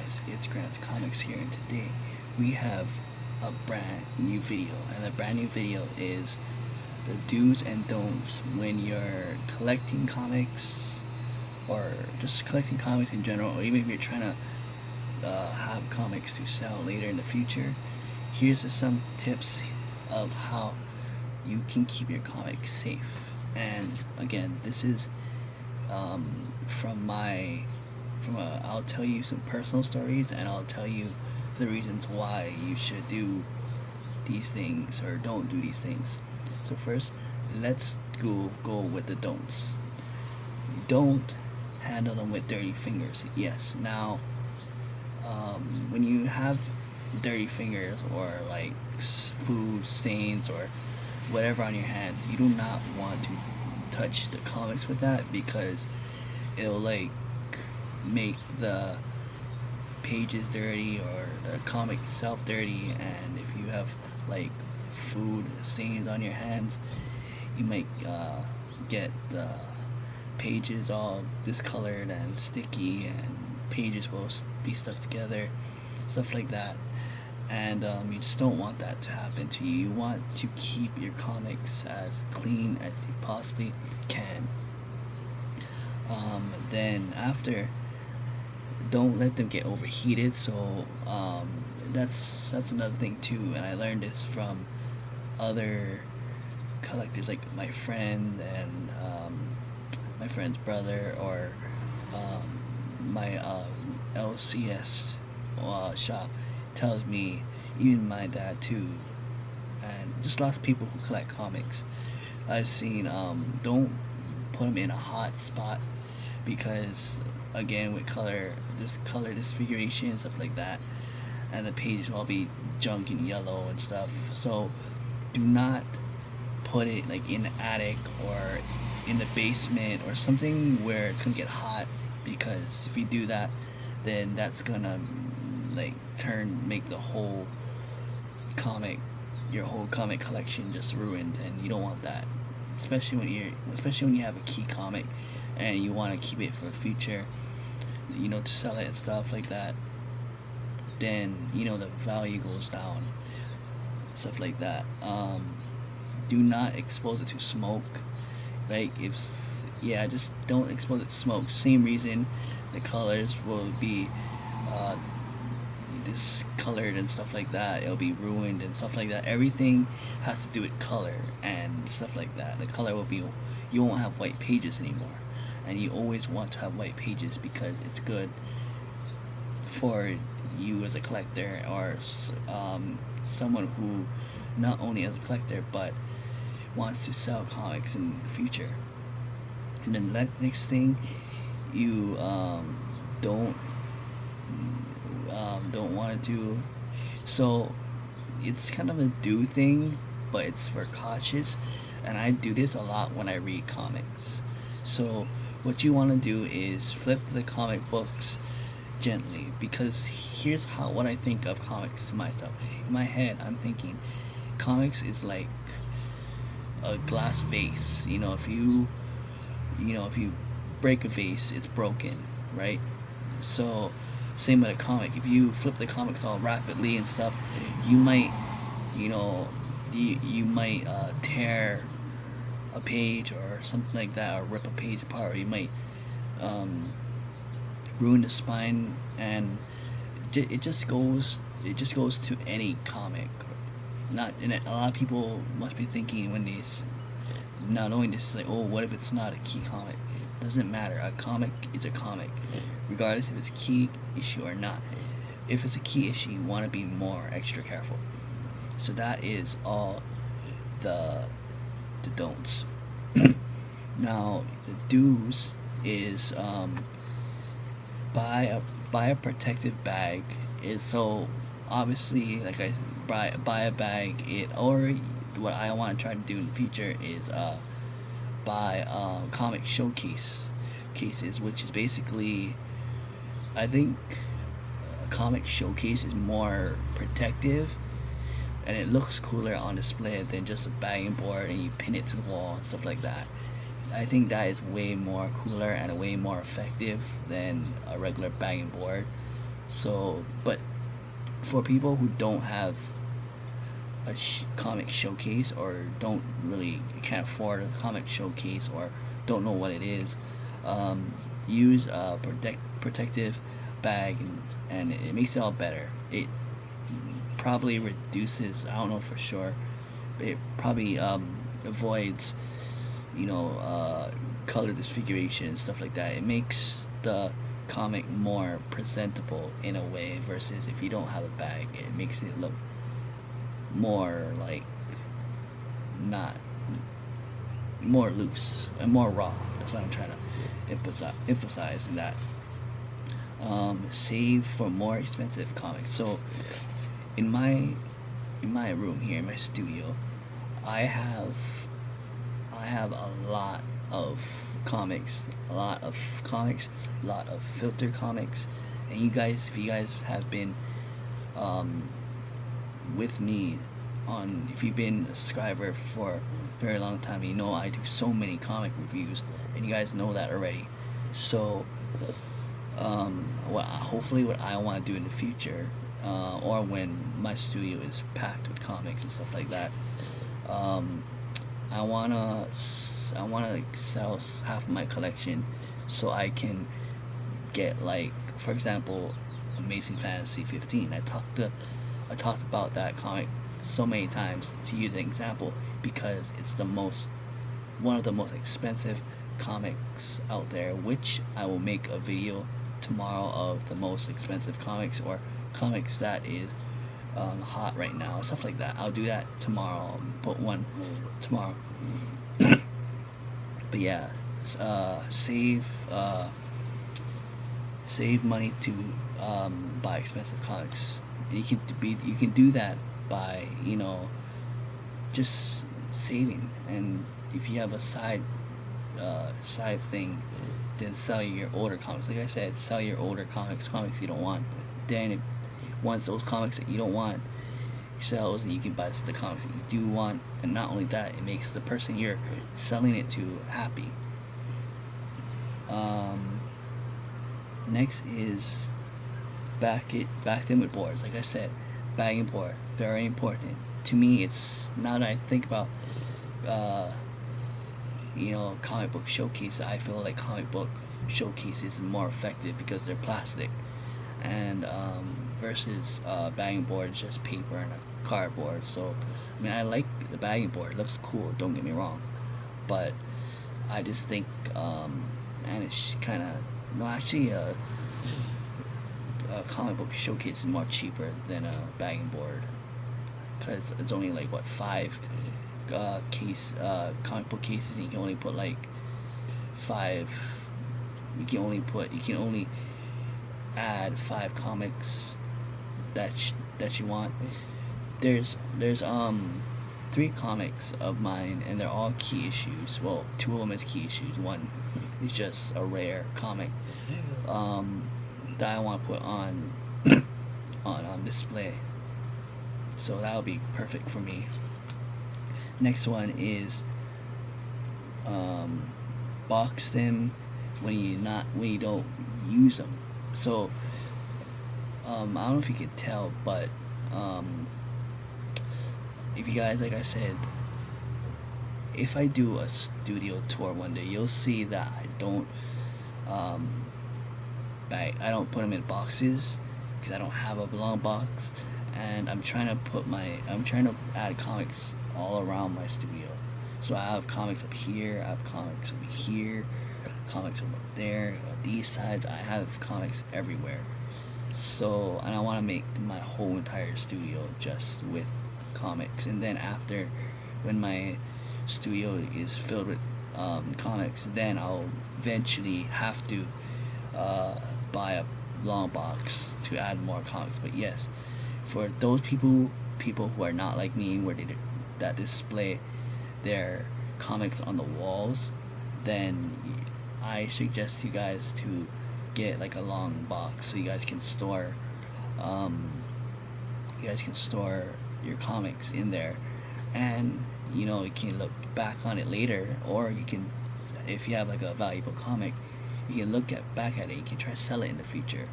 guys, it's Grant's Comics here, and today we have a brand new video. And the brand new video is the do's and don'ts when you're collecting comics, or just collecting comics in general, or even if you're trying to have comics to sell later in the future. Here's some tips of how you can keep your comics safe. And again, this is I'll tell you some personal stories, and I'll tell you the reasons why you should do these things or don't do these things. So first, let's go with the don'ts. Don't handle them with dirty fingers. Yes. Now, when you have dirty fingers or like food stains or whatever on your hands, you do not want to touch the comics with that, because it'll like make the pages dirty or the comic itself dirty. And if you have like food stains on your hands, you might get the pages all discolored and sticky, and pages will be stuck together, stuff like that. And you just don't want that to happen to you. You want to keep your comics as clean as you possibly can. Then after, don't let them get overheated. So that's another thing too, and I learned this from other collectors, like my friend and my friend's brother, or my LCS shop tells me, even my dad too, and just lots of people who collect comics. I've seen don't put them in a hot spot, because again, with color disfiguration and stuff like that, and the pages will all be junk and yellow and stuff. So do not put it like in the attic or in the basement or something where it's gonna get hot, because if you do that, then that's gonna like make the whole comic your whole comic collection just ruined, and you don't want that. Especially when you have a key comic and you want to keep it for the future, to sell it and stuff like that. Then the value goes down, stuff like that. Do not expose it to smoke. Like, just don't expose it to smoke. Same reason the colors will be discolored and stuff like that. It'll be ruined and stuff like that. Everything has to do with color and stuff like that. The color will be, you won't have white pages anymore, and you always want to have white pages because it's good for you as a collector, or someone who not only as a collector but wants to sell comics in the future. And then next thing, you don't want to do. So it's kind of a do thing, but it's for cautious. And I do this a lot when I read comics. So what you want to do is flip the comic books gently, because here's what I think of comics to myself. In my head, I'm thinking comics is like a glass vase. If you break a vase, it's broken, right? So same with a comic. If you flip the comics all rapidly and stuff, you might tear a page or something like that, or rip a page apart, or you might ruin the spine. And it just goes to any comic. And a lot of people must be thinking when they not knowing this, is like, oh, what if it's not a key comic? It doesn't matter. A comic is a comic, regardless if it's key issue or not. If it's a key issue, you want to be more extra careful. So that is all the don'ts. Now the do's is buy a protective bag. So obviously, like I buy a bag. Or what I want to try to do in the future is buy comic showcase cases, which is basically, I think a comic showcase is more protective, and it looks cooler on display than just a bagging board and you pin it to the wall and stuff like that. I think that is way more cooler and way more effective than a regular bagging board. So, but for people who don't have a comic showcase, or don't really can't afford a comic showcase, or don't know what it is, um, use a protective bag, and it makes it all better. It probably reduces, I don't know for sure, it probably avoids, color disfiguration and stuff like that. It makes the comic more presentable in a way, versus if you don't have a bag, it makes it look more like not more loose and more raw. That's what I'm trying to emphasize in that. Save for more expensive comics. So in my room here in my studio, I have I have a lot of comics, a lot of filter comics, and you guys, if you guys have been um, with me on, if you've been a subscriber for a very long time, you know I do so many comic reviews, and you guys know that already. So, hopefully what I want to do in the future, or when my studio is packed with comics and stuff like that, um, I wanna like sell half of my collection, so I can get, like, for example, Amazing Fantasy 15. I talked about that comic so many times to use an example, because it's one of the most expensive comics out there, which I will make a video tomorrow of the most expensive comics, or comics that is hot right now, stuff like that. I'll do that tomorrow. I'll put one tomorrow. But yeah, save money to buy expensive comics. And you can do that by, just saving. And if you have a side thing, then sell your older comics. Like I said, sell your older comics you don't want. Then once those comics that you don't want, you sell those, and you can buy the comics that you do want. And not only that, it makes the person you're selling it to happy. Um, Next is back them with boards. Like I said, bag and board, very important to me. It's, now that I think about uh, comic book showcase, I feel like comic book showcases are more effective because they're plastic, and versus bagging board is just paper and a cardboard. So, I mean, I like the bagging board; it looks cool. Don't get me wrong, but I just think, and it's kind of, no, actually, a comic book showcase is more cheaper than a bagging board, because it's only like what, five comic book cases, and you can only put like five. You can only add five comics that you want. There's three comics of mine, and they're all key issues. Well, two of them is key issues. One is just a rare comic that I want to put on on display. So that'll be perfect for me. Next one is box them when you don't use them. So I don't know if you can tell, but if you guys, like I said, if I do a studio tour one day, you'll see that um, I don't put them in boxes, because I don't have a long box, and I'm trying to add comics all around my studio. So I have comics up here, I have comics over here, comics over there, these sides. I have comics everywhere. So, and I want to make my whole entire studio just with comics. And then after, when my studio is filled with comics, then I'll eventually have to buy a long box to add more comics. But yes, for those people who are not like me, where that display their comics on the walls, then I suggest you guys to get like a long box, so um, you guys can store your comics in there, and you can look back on it later, or you can, if you have like a valuable comic, you can back at it. You can try to sell it in the future.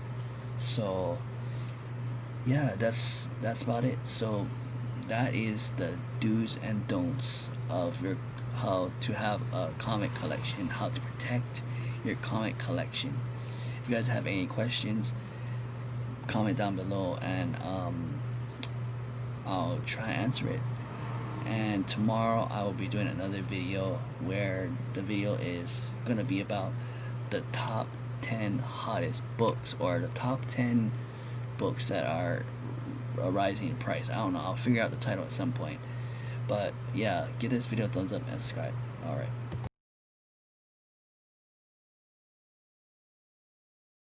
So yeah, that's about it. So that is the do's and don'ts of your how to have a comic collection, how to protect your comic collection. If you guys have any questions, comment down below, and I'll try and answer it. And tomorrow I will be doing another video where the video is gonna be about the top 10 hottest books, or the top 10 books that are rising in price. I don't know. I'll figure out the title at some point. But yeah, give this video a thumbs up and subscribe. Alright.